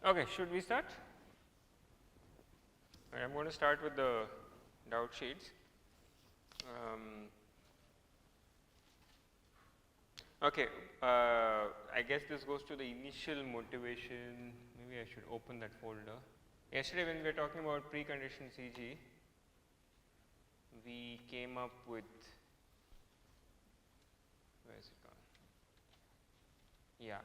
Okay, should we start? I am going to start with the doubt sheets. Okay, I guess this goes to the initial motivation. Maybe I should open that folder. Yesterday when we were talking about preconditioned CG, we came up with, where is it gone? Yeah.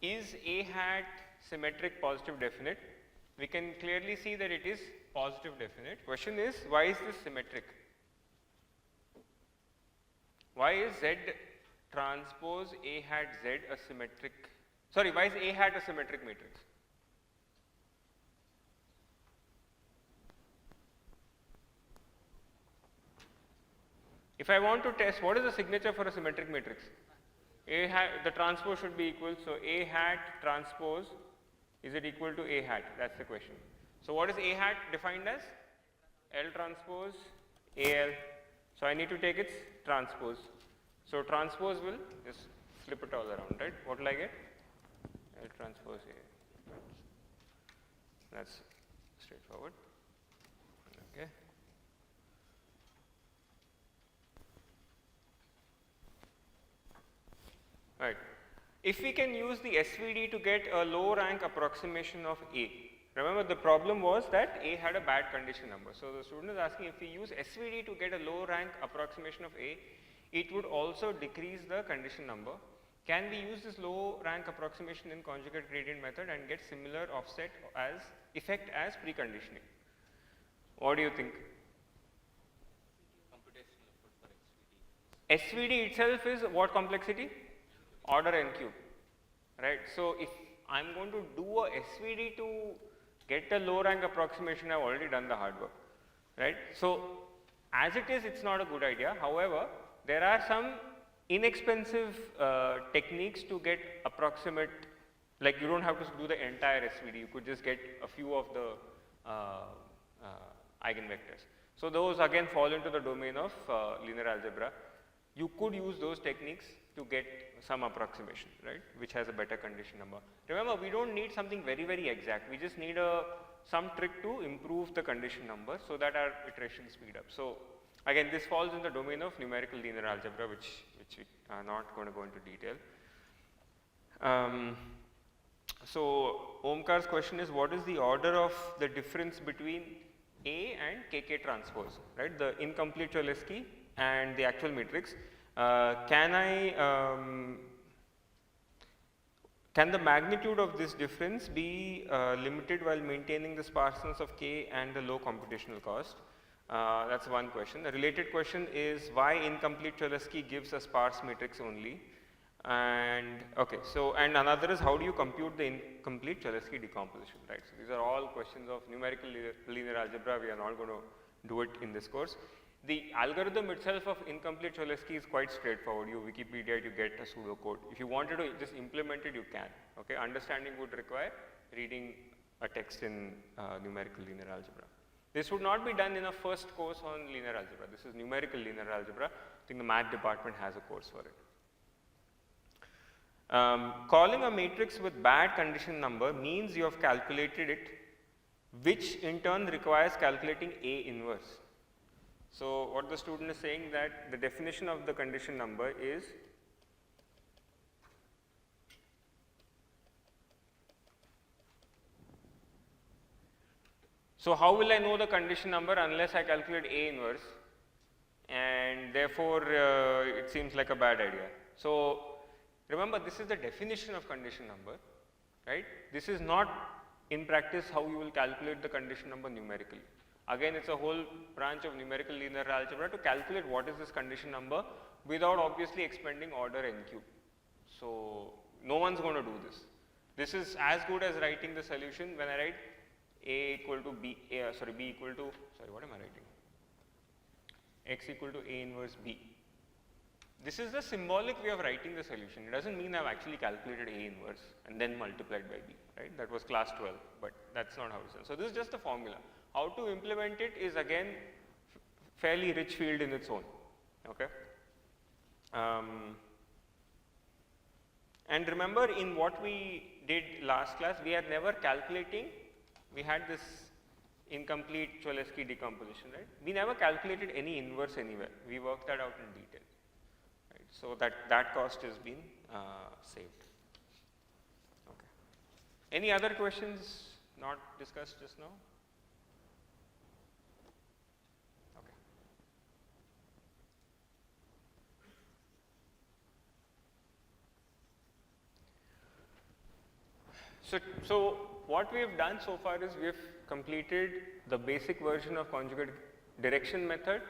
Is A hat symmetric, positive, definite? We can clearly see that it is positive, definite. Question is, why is this symmetric? Why is Z transpose A hat Z a symmetric, sorry, why is A hat a symmetric matrix? If I want to test what is the signature for a symmetric matrix? A hat, the transpose should be equal, so A hat transpose, is it equal to A hat? That's the question. So what is A hat defined as? L transpose AL. So I need to take its transpose. So transpose will just flip it all around, right? What will I get? L transpose A. That's straightforward. Okay. Right. If we can use the SVD to get a low rank approximation of A, remember the problem was that A had a bad condition number. So the student is asking, if we use SVD to get a low rank approximation of A, it would also decrease the condition number. Can we use this low rank approximation in conjugate gradient method and get similar offset as effect as preconditioning? What do you think? Computational effort for SVD. SVD itself is what complexity? Order n cube, right? So if I'm going to do a SVD to get a low rank approximation, I've already done the hard work, right? So as it is, it's not a good idea. However, there are some inexpensive techniques to get approximate, like you don't have to do the entire SVD, you could just get a few of the eigenvectors. So those again fall into the domain of linear algebra. You could use those techniques to get some approximation, right, which has a better condition number. Remember, we don't need something very, very exact. We just need some trick to improve the condition number so that our iterations speed up. So again, this falls in the domain of numerical linear algebra, which we are not going to go into detail. So Omkar's question is, what is the order of the difference between A and KK transpose, right? The incomplete Cholesky and the actual matrix. Can the magnitude of this difference be limited while maintaining the sparseness of K and the low computational cost? That's one question. A related question is, why incomplete Cholesky gives a sparse matrix only? And okay, so and another is, how do you compute the incomplete Cholesky decomposition, right? So these are all questions of numerical linear algebra. We are not going to do it in this course. The algorithm itself of incomplete Cholesky is quite straightforward. You Wikipedia, you get a pseudocode. If you wanted to just implement it, you can. Okay, understanding would require reading a text in numerical linear algebra. This would not be done in a first course on linear algebra. This is numerical linear algebra. I think the math department has a course for it. Calling a matrix with bad condition number means you have calculated it, which in turn requires calculating A inverse. So what the student is saying, that the definition of the condition number is so how will I know the condition number unless I calculate A inverse, and therefore it seems like a bad idea. So remember, this is the definition of condition number, right? This is not in practice how you will calculate the condition number numerically. Again, it's a whole branch of numerical linear algebra to calculate what is this condition number without obviously expending order n cube. So no one's going to do this. This is as good as writing the solution when I write A equal to B, B equal to, what am I writing? X equal to A inverse B. This is the symbolic way of writing the solution. It doesn't mean I've actually calculated A inverse and then multiplied by B, right? That was class 12, but that's not how it's done. So this is just a formula. How to implement it is again fairly rich field in its own, okay. And remember, in what we did last class, we are never calculating, we had this incomplete Cholesky decomposition, right? We never calculated any inverse anywhere. We worked that out in detail, right? So that cost has been saved. Okay. Any other questions not discussed just now? Okay. So what we have done so far is we have completed the basic version of conjugate direction method.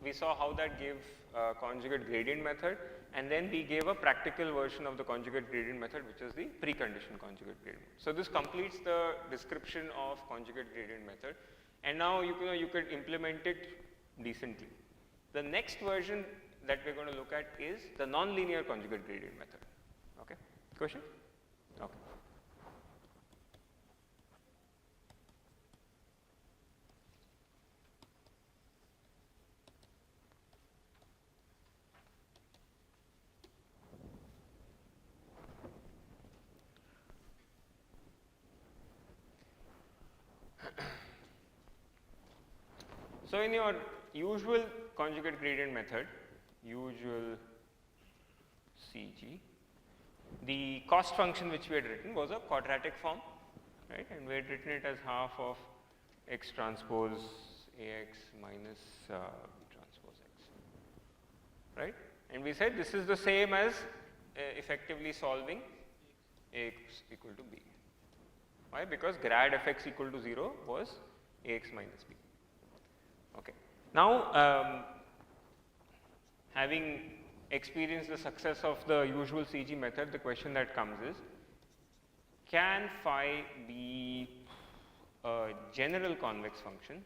We saw how that gave conjugate gradient method, and then we gave a practical version of the conjugate gradient method, which is the precondition conjugate gradient. So this completes the description of conjugate gradient method, and now you could implement it decently. The next version that we're going to look at is the nonlinear conjugate gradient method. Okay? Question? Okay. So in your usual conjugate gradient method, usual CG, the cost function which we had written was a quadratic form, right? And we had written it as half of x transpose AX minus B transpose X, right? And we said this is the same as effectively solving AX equal to B. Why? Because grad fx equal to 0 was AX minus B. Okay. Now, having experienced the success of the usual CG method, the question that comes is, can phi be a general convex function?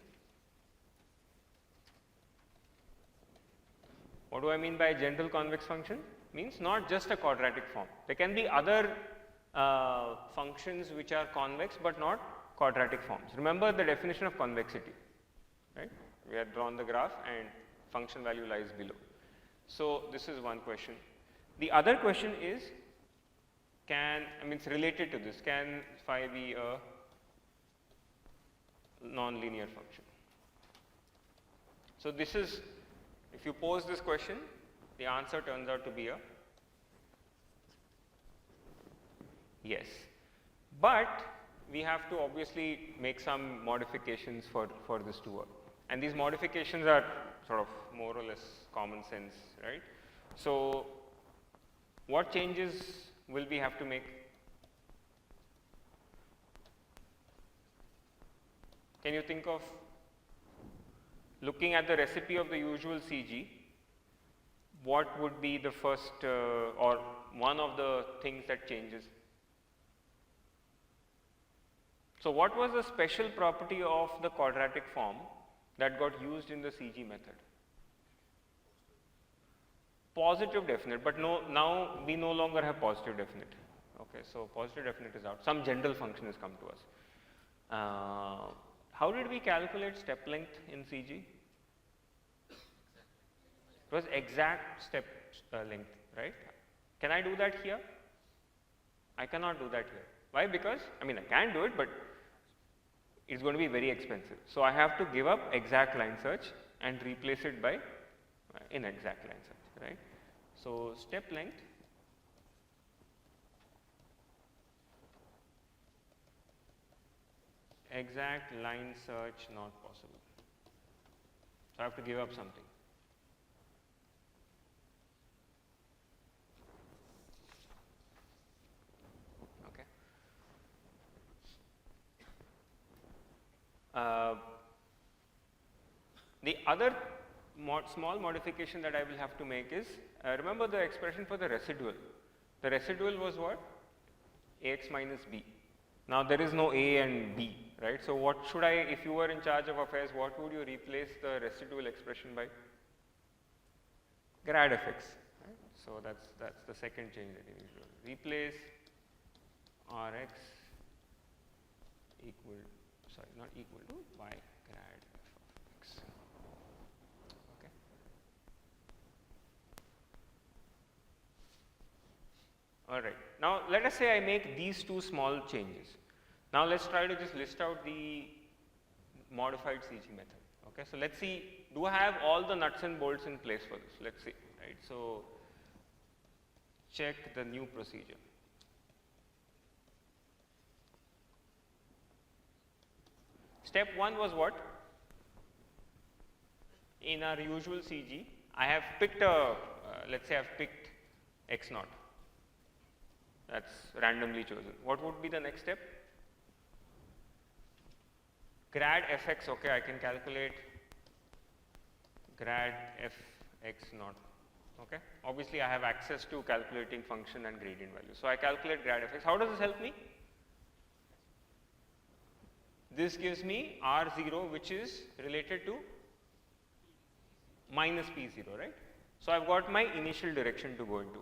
What do I mean by a general convex function? Means not just a quadratic form. There can be other functions which are convex but not quadratic forms. Remember the definition of convexity, right? We had drawn the graph and function value lies below. So this is one question. The other question is, it's related to this, can phi be a non-linear function? So this is, if you pose this question, the answer turns out to be a yes. But we have to obviously make some modifications for this to work. And these modifications are sort of more or less common sense, right? So what changes will we have to make? Can you think of, looking at the recipe of the usual CG, what would be the first or one of the things that changes? So what was the special property of the quadratic form that got used in the CG method? Positive definite, but now we no longer have positive definite. Okay, so positive definite is out. Some general function has come to us. How did we calculate step length in CG? It was exact step length, right? Can I do that here? I cannot do that here. Why? Because, I can do it, but it's going to be very expensive. So I have to give up exact line search and replace it by inexact line search, right? So step length exact line search not possible. So I have to give up something. Okay. The other small modification that I will have to make is, remember the expression for the residual. The residual was what? Ax minus b. Now there is no a and b, right? So what should I, if you were in charge of affairs, what would you replace the residual expression by? Grad fx, right? So that's the second change that you need to do. Replace Rx equal, sorry, not equal to y grad f of x. Okay. Alright. Now let us say I make these two small changes. Now let's try to just list out the modified CG method. Okay, so let's see, do I have all the nuts and bolts in place for this? Let's see, right? So check the new procedure. Step 1 was what? In our usual CG, I have picked a, let's say I've picked x naught. That's randomly chosen. What would be the next step? Grad fx, okay, I can calculate grad fx naught. Okay, obviously I have access to calculating function and gradient value. So I calculate grad fx. How does this help me? This gives me R0, which is related to minus P0, right? So I've got my initial direction to go into.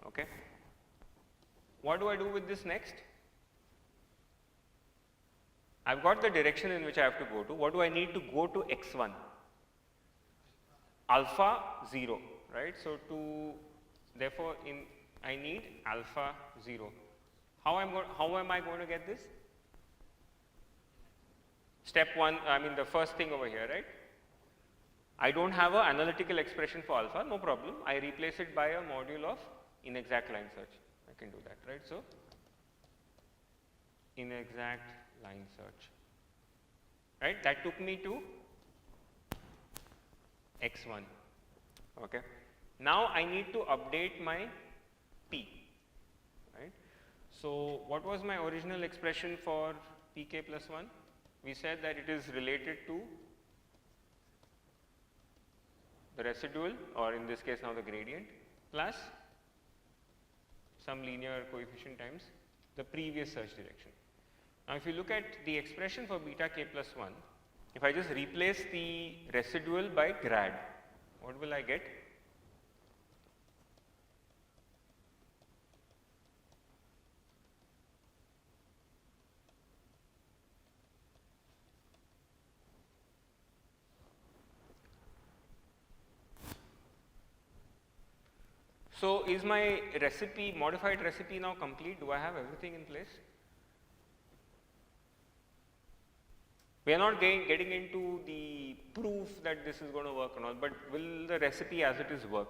Okay. What do I do with this next? I've got the direction in which I have to go to. What do I need to go to x1? Alpha 0, right? So to, therefore, I need alpha 0. How am I going to get this? Step 1, I mean the first thing over here, right? I don't have an analytical expression for alpha, no problem. I replace it by a module of inexact line search. I can do that, right? So inexact line search, right? That took me to x1. Okay. Now I need to update my p, right? So what was my original expression for pk plus 1? We said that it is related to the residual, or in this case now the gradient, plus some linear coefficient times the previous search direction. Now if you look at the expression for beta k plus 1, if I just replace the residual by grad, what will I get? So is my recipe, modified recipe now complete? Do I have everything in place? We are not getting into the proof that this is going to work or not, but will the recipe as it is work?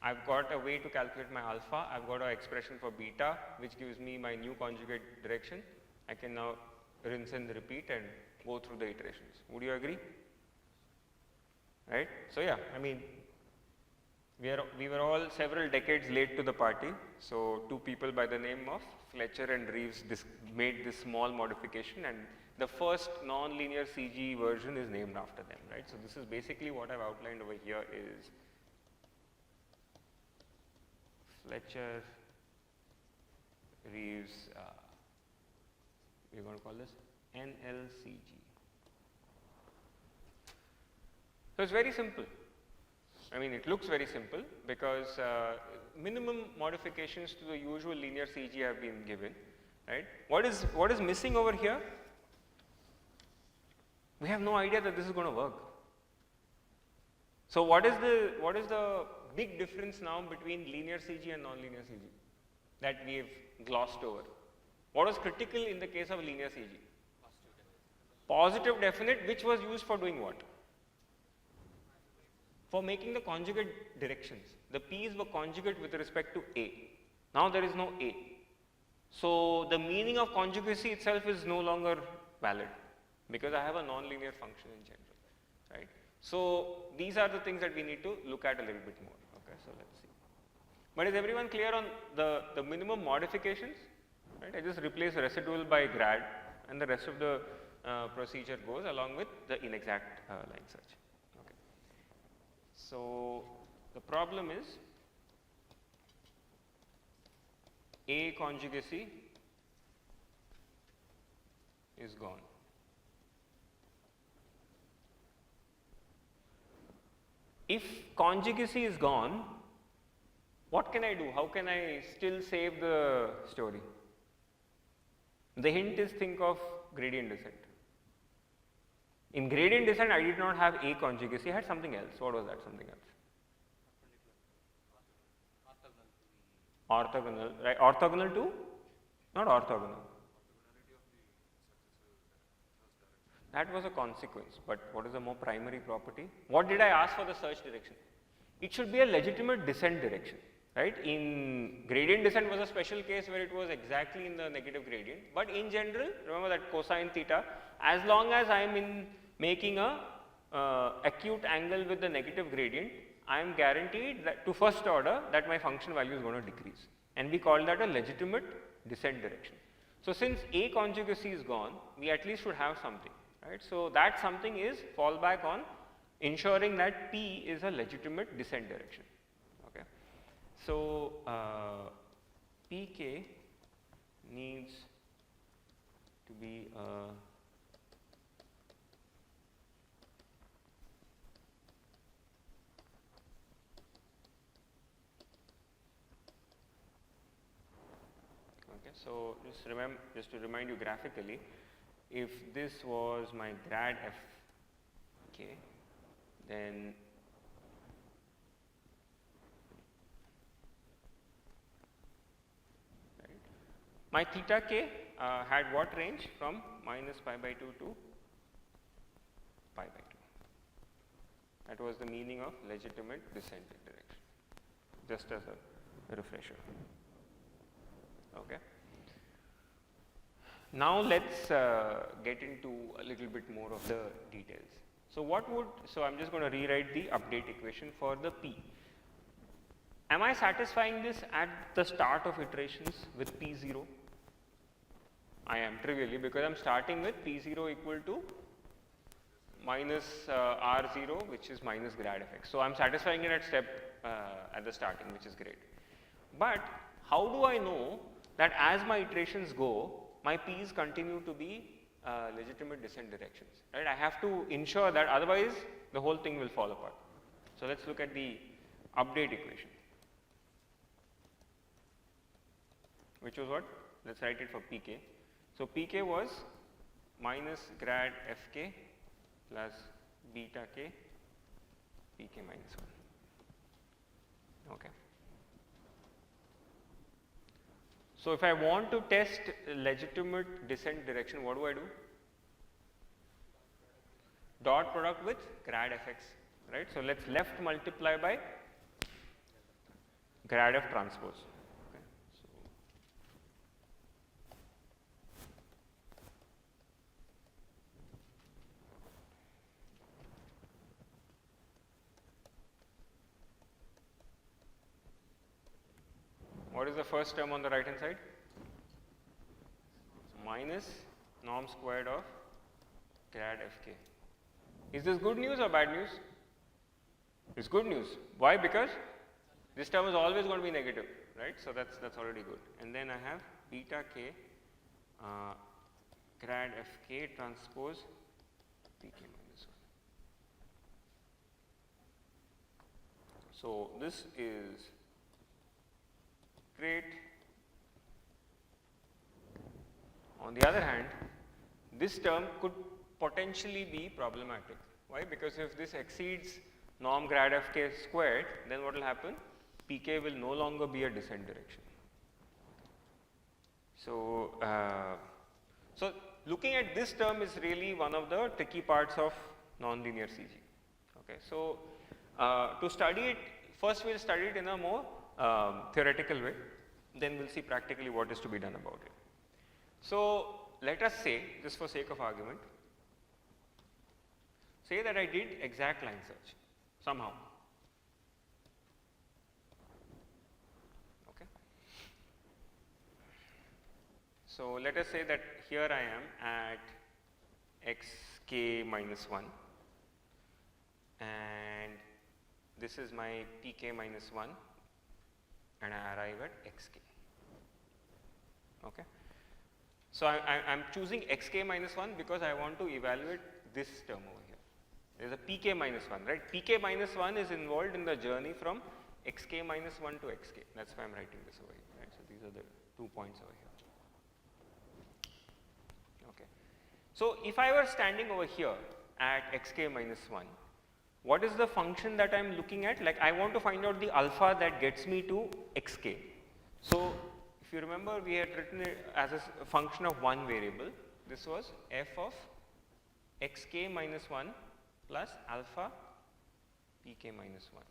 I've got a way to calculate my alpha, I've got an expression for beta, which gives me my new conjugate direction. I can now rinse and repeat and go through the iterations. Would you agree? Right? So yeah, I mean, we were all several decades late to the party. So two people by the name of Fletcher and Reeves made this small modification, and the first non-linear CG version is named after them, right? So this is basically what I've outlined over here is Fletcher, Reeves, we're going to call this NLCG. So it's very simple. I mean, it looks very simple because minimum modifications to the usual linear CG have been given, right? What is missing over here? We have no idea that this is going to work. So what is the big difference now between linear CG and non-linear CG that we have glossed over? What was critical in the case of linear CG? Positive definite, which was used for doing what? For making the conjugate directions. The P's were conjugate with respect to A. Now there is no A. So the meaning of conjugacy itself is no longer valid because I have a non-linear function in general, right? So these are the things that we need to look at a little bit more. Okay, so let's see. But is everyone clear on the minimum modifications? Right? I just replace residual by grad, and the rest of the procedure goes along with the inexact line search. Okay. So the problem is A conjugacy is gone. If conjugacy is gone, what can I do? How can I still save the story? The hint is think of gradient descent. In gradient descent, I did not have A conjugacy, I had something else. What was that something else? orthogonal, right? Orthogonal to, not orthogonal. That was a consequence, but what is the more primary property? What did I ask for the search direction? It should be a legitimate descent direction, right? In gradient descent was a special case where it was exactly in the negative gradient, but in general, remember that cosine theta, as long as I am in making a acute angle with the negative gradient, I am guaranteed that to first order that my function value is going to decrease, and we call that a legitimate descent direction. So since A conjugacy is gone, we at least should have something, right? So that something is fallback on ensuring that P is a legitimate descent direction. Okay. So Pk needs to be so just to remind you graphically, if this was my grad Fk, then my theta k had what range from minus pi by 2 to pi by 2. That was the meaning of legitimate descent direction, just as a refresher. Okay. Now let's get into a little bit more of the details. So I'm just going to rewrite the update equation for the P. Am I satisfying this at the start of iterations with P0? I am, trivially, because I'm starting with P0 equal to minus R0, which is minus grad fx. So I'm satisfying it at the starting, which is great. But how do I know that as my iterations go, my P's continue to be legitimate descent directions, right? I have to ensure that, otherwise the whole thing will fall apart. So let's look at the update equation, which was what? Let's write it for Pk. So Pk was minus grad Fk plus beta k Pk minus 1. Okay. So if I want to test legitimate descent direction, what do I do? Dot product with grad fx, right? So let's left multiply by grad f transpose. Okay. So what is the first term on the right hand side? Minus norm squared of grad fk. Is this good news or bad news? It's good news. Why? Because this term is always going to be negative, right? So that's already good. And then I have beta k grad fk transpose pk minus 1. So this is great. On the other hand, this term could potentially be problematic. Why? Because if this exceeds norm grad fk squared, then what will happen? Pk will no longer be a descent direction. So, so looking at this term is really one of the tricky parts of nonlinear CG. Okay. So, to study it, first we will study it in a more theoretical way, then we will see practically what is to be done about it. So, let us say, just for sake of argument, say that I did exact line search somehow. Okay. So, let us say that here I am at xk minus 1 and this is my pk minus 1 and I arrive at xk. Okay. So, I am choosing xk minus 1 because I want to evaluate this term over here. There is a pk minus 1, right? Pk minus 1 is involved in the journey from xk minus 1 to xk. That is why I am writing this over here, right? So, these are the 2 points over here. Okay. So, if I were standing over here at xk minus 1, what is the function that I am looking at? Like I want to find out the alpha that gets me to xk. So if you remember, we had written it as a function of one variable. This was f of xk minus 1 plus alpha pk minus 1,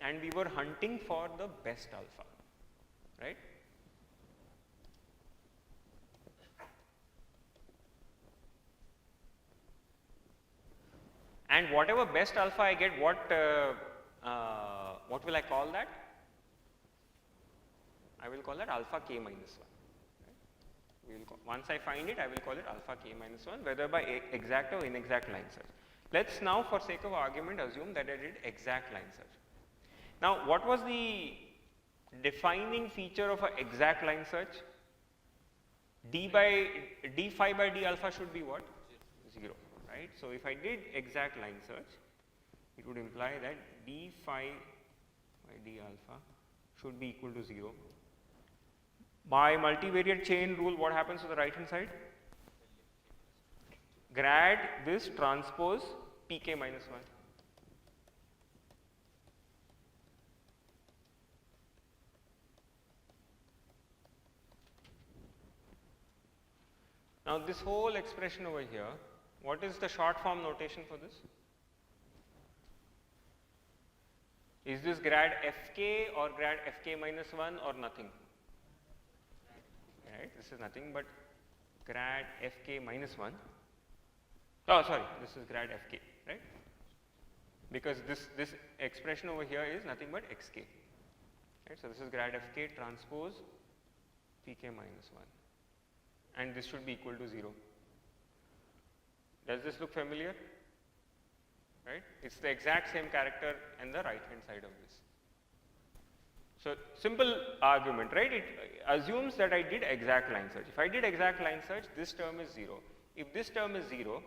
and we were hunting for the best alpha, right? And whatever best alpha I get, what will I call that? I will call that alpha k minus 1. Right? Once I find it, I will call it alpha k minus 1, whether by exact or inexact line search. Let's now, for sake of argument, assume that I did exact line search. Now, what was the defining feature of an exact line search? d phi by d alpha should be what? 0. Right? So if I did exact line search, it would imply that d phi by d alpha should be equal to 0. By multivariate chain rule, what happens to the right hand side? Grad this transpose pk minus 1. Now this whole expression over here, what is the short form notation for this? Is this grad fk or grad fk minus 1 or nothing? Right, this is nothing but grad fk minus 1. Oh, sorry, this is grad fk, right? Because this expression over here is nothing but xk. Right, so this is grad fk transpose pk minus 1, and this should be equal to 0. Does this look familiar? Right? It's the exact same character in the right hand side of this. So simple argument, right? It assumes that I did exact line search. If I did exact line search, this term is 0. If this term is 0,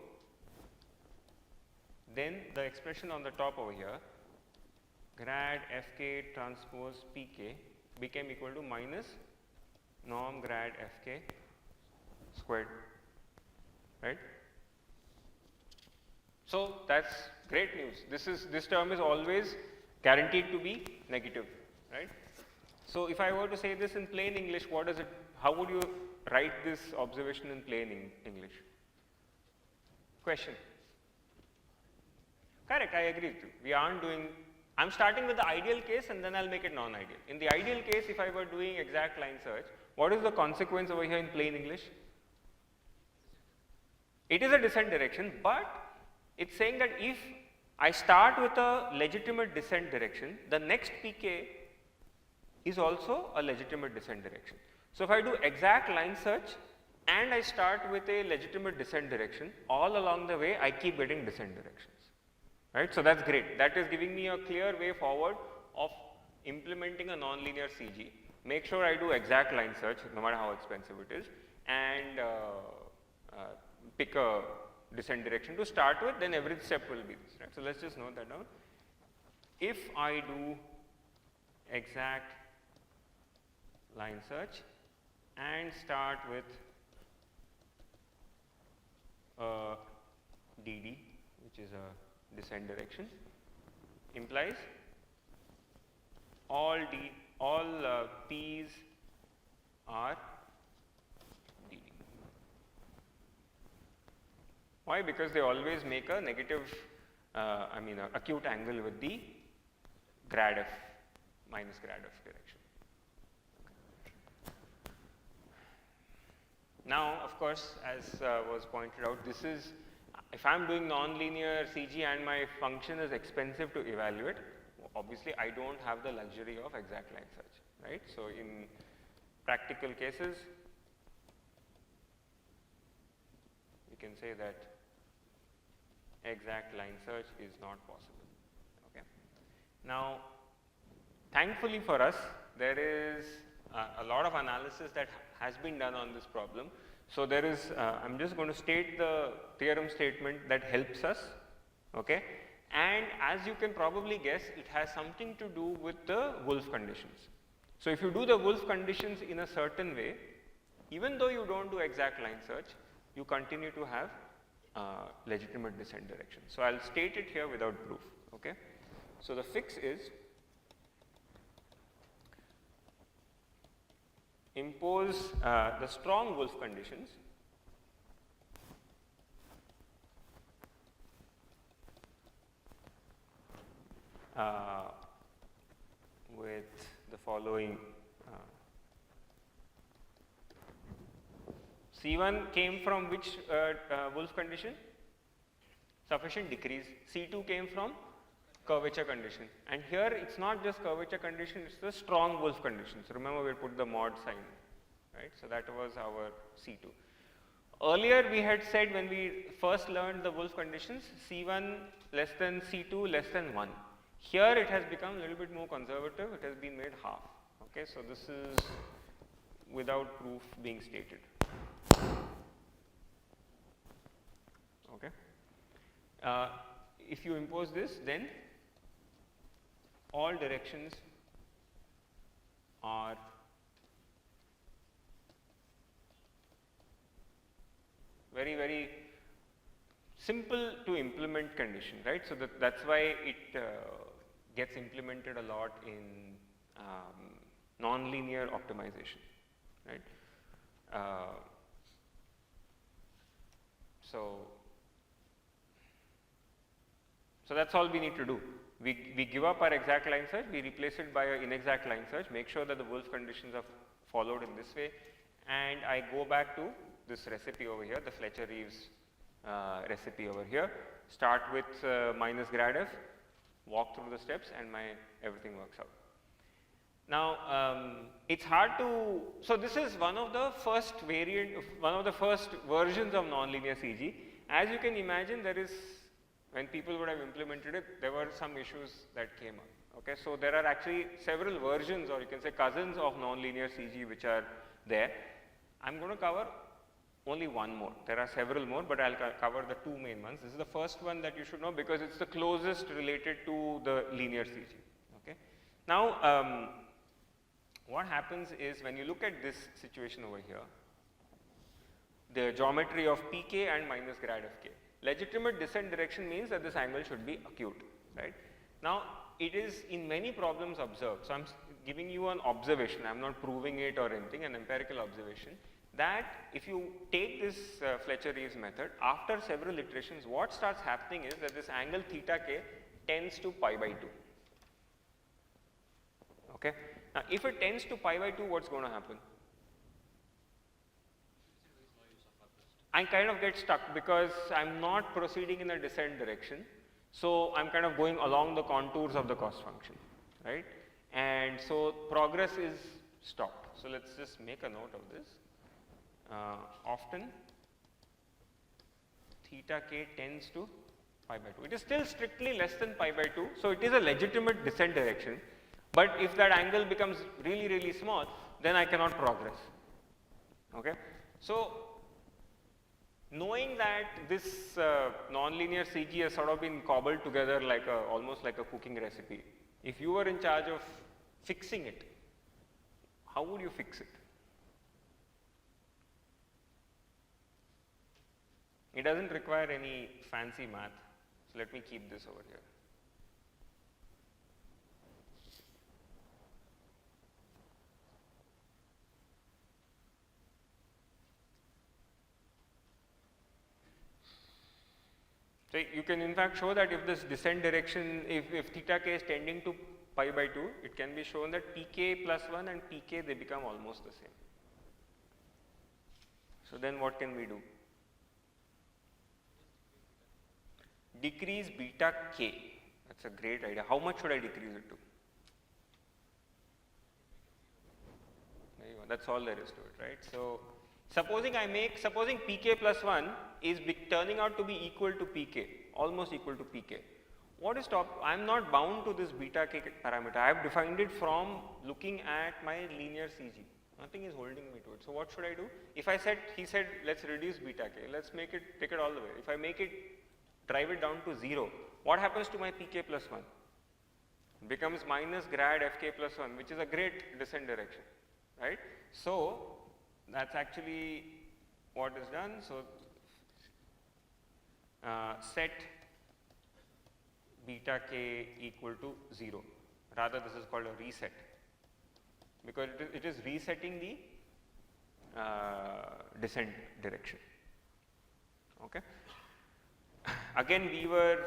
then the expression on the top over here, grad fk transpose pk, became equal to minus norm grad fk squared, right? So that's great news. This term is always guaranteed to be negative, right? So if I were to say this in plain English, how would you write this observation in plain English? Question? Correct, I agree with you. We aren't doing, I'm starting with the ideal case and then I'll make it non-ideal. In the ideal case, if I were doing exact line search, what is the consequence over here in plain English? It is a descent direction, but it's saying that if I start with a legitimate descent direction, the next pk is also a legitimate descent direction. So if I do exact line search and I start with a legitimate descent direction, all along the way I keep getting descent directions, right? So that's great. That is giving me a clear way forward of implementing a nonlinear CG. Make sure I do exact line search, no matter how expensive it is, and pick a descent direction to start with, then every step will be this, right? So let's just note that down. If I do exact line search and start with DD, which is a descent direction, implies all P's are DD. Why? Because they always make a negative, acute angle with the grad f minus grad f direction. Now, of course, as was pointed out, this is, if I am doing nonlinear CG and my function is expensive to evaluate, obviously I don't have the luxury of exact line search, right? So in practical cases, we can say that exact line search is not possible. Okay. Now, thankfully for us, there is a lot of analysis that has been done on this problem. So there is, I'm just going to state the theorem statement that helps us, okay? And as you can probably guess, it has something to do with the Wolff conditions. So if you do the Wolff conditions in a certain way, even though you don't do exact line search, you continue to have legitimate descent direction. So I'll state it here without proof, okay? So the fix is impose the strong Wolf conditions, with the following. C1 came from which Wolf condition? Sufficient decrease. C2 came from curvature condition. And here it's not just curvature condition, it's the strong Wolf condition. So remember we put the mod sign, right? So that was our C2. Earlier we had said when we first learned the Wolf conditions, C1 less than C2 less than 1. Here it has become a little bit more conservative, it has been made half. Okay, so this is without proof being stated. Okay. If you impose this, then all directions are very, very simple to implement condition, right? So that's why it gets implemented a lot in nonlinear optimization, right? So that's all we need to do. We give up our exact line search, we replace it by an inexact line search, make sure that the Wolf conditions are followed in this way, and I go back to this recipe over here, the Fletcher-Reeves recipe over here, start with minus grad f, walk through the steps, and everything works out. Now, it's hard to, so this is one of the first versions of nonlinear CG. As you can imagine, when people would have implemented it, there were some issues that came up. Okay, so there are actually several versions, or you can say cousins of nonlinear CG which are there. I'm going to cover only one more. There are several more, but I'll cover the two main ones. This is the first one that you should know because it's the closest related to the linear CG. Okay. Now, what happens is when you look at this situation over here, the geometry of pk and minus grad of k. Legitimate descent direction means that this angle should be acute, right? Now, it is in many problems observed. So, I am giving you an observation, I am not proving it or anything, an empirical observation, that if you take this Fletcher-Reeves method, after several iterations, what starts happening is that this angle theta k tends to pi by 2. Okay? Now, if it tends to pi by 2, what's going to happen? I kind of get stuck because I'm not proceeding in a descent direction. So, I'm kind of going along the contours of the cost function, right? And so, progress is stopped. So, let's just make a note of this. Often, theta k tends to pi by 2. It is still strictly less than pi by 2. So, it is a legitimate descent direction. But if that angle becomes really, really small, then I cannot progress. Okay? So, knowing that this nonlinear CG has sort of been cobbled together like almost like a cooking recipe, if you were in charge of fixing it, how would you fix it? It doesn't require any fancy math. So, let me keep this over here. So, you can in fact show that if this descent direction, if theta k is tending to pi by 2, it can be shown that pk plus 1 and pk, they become almost the same. So, then what can we do? Decrease beta k. That's a great idea. How much should I decrease it to? There you go. That's all there is to it, right? So, supposing pk plus 1 is turning out to be equal to pk, almost equal to pk. What is I am not bound to this beta k parameter. I have defined it from looking at my linear CG. Nothing is holding me to it. So, what should I do? If he said, let's reduce beta k, let's take it all the way. If I drive it down to 0, what happens to my pk plus 1? It becomes minus grad fk plus 1, which is a great descent direction, right? So, that's actually what is done. So, set beta k equal to 0. Rather, this is called a reset, because it is resetting the descent direction. Okay. Again, we were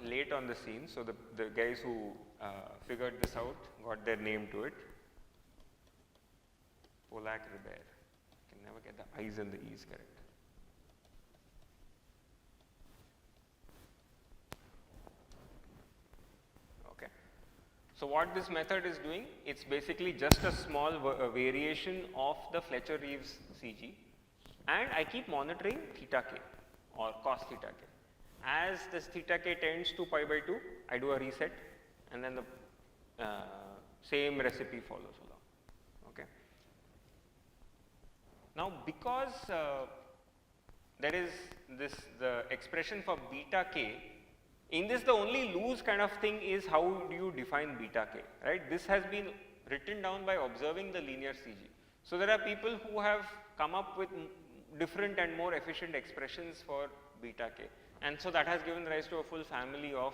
late on the scene, so the guys who figured this out got their name to it. Polak Ribeir. Can never get the I's and the E's correct. Okay. So what this method is doing, it's basically just a small variation of the Fletcher-Reeves CG, and I keep monitoring theta k or cos theta k. As this theta k tends to pi by 2, I do a reset, and then the same recipe follows along. Okay. Now, because there is the expression for beta k, in this the only loose kind of thing is how do you define beta k, right? This has been written down by observing the linear CG. So there are people who have come up with different and more efficient expressions for beta k, and so that has given rise to a full family of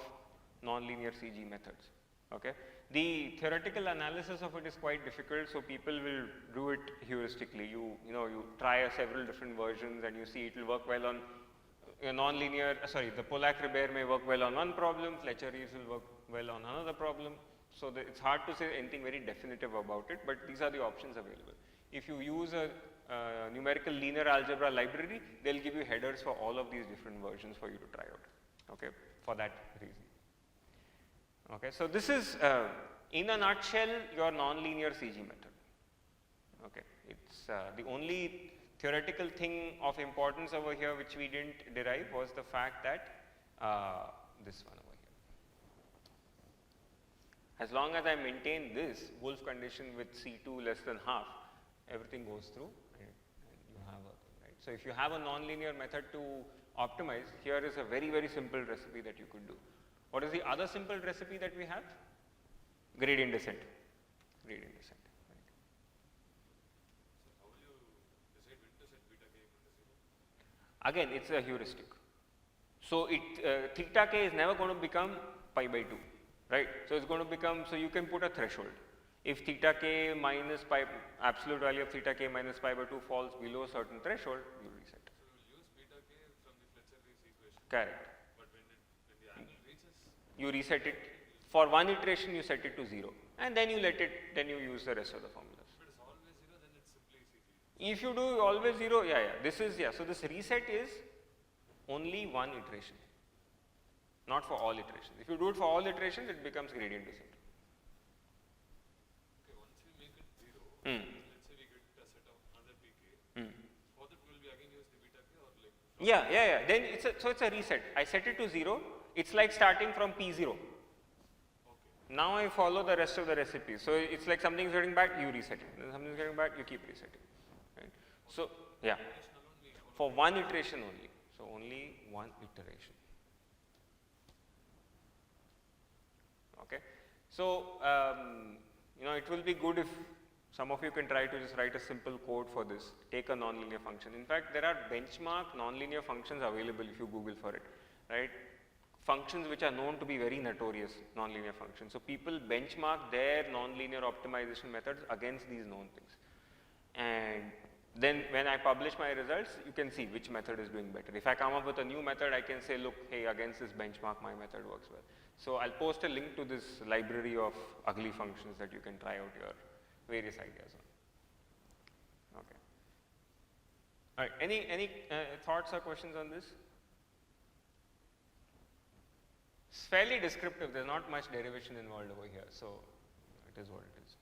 nonlinear CG methods. Okay. The theoretical analysis of it is quite difficult, so people will do it heuristically. You try several different versions and you see it will work well on a nonlinear, the Polak Ribeir may work well on one problem, Fletcher-Reeves will work well on another problem. So it's hard to say anything very definitive about it, but these are the options available. If you use a numerical linear algebra library, they'll give you headers for all of these different versions for you to try out, okay, for that reason. Okay, so this is in a nutshell your nonlinear CG method. Okay, it's the only theoretical thing of importance over here which we didn't derive was the fact that this one over here. As long as I maintain this Wolf condition with C2 less than half, everything goes through and you have a thing, right. So if you have a nonlinear method to optimize, here is a very, very simple recipe that you could do. What is the other simple recipe that we have? Gradient descent. Gradient descent. Right. So how will you decide when to set beta k equal to 0? Again, it's a heuristic. So theta k is never going to become pi by 2, right? So it's going to become, so you can put a threshold. If theta k minus pi, absolute value of theta k minus pi by 2 falls below a certain threshold, you reset. So you will use beta k from the Fletcher-Reeves equation. Correct. But when the angle reaches, you reset it. For one iteration, you set it to 0, and then you let it, then you use the rest of the formulas. if it is always 0, then it's simply CG. If you do always 0, this is, so this reset is only one iteration, not for all iterations. If you do it for all iterations, it becomes gradient descent. Okay, once we make it 0, Hmm. let's say we get a set of another pk. For that, will we again use the beta k or like? Yeah. Then it's a reset. I set it to 0. It's like starting from P0. Okay. Now I follow the rest of the recipe. So it's like something is getting bad, you reset it. Then something is getting bad, you keep resetting. Right? So yeah, for one iteration only. So only one iteration. Okay. So it will be good if some of you can try to just write a simple code for this. Take a nonlinear function. In fact, there are benchmark nonlinear functions available if you Google for it, right? Functions which are known to be very notorious nonlinear functions. So people benchmark their nonlinear optimization methods against these known things. And then when I publish my results, you can see which method is doing better. If I come up with a new method, I can say, look, hey, against this benchmark, my method works well. So I'll post a link to this library of ugly functions that you can try out your various ideas on. Okay. All right. Any thoughts or questions on this? It's fairly descriptive. There's not much derivation involved over here, so it is what it is.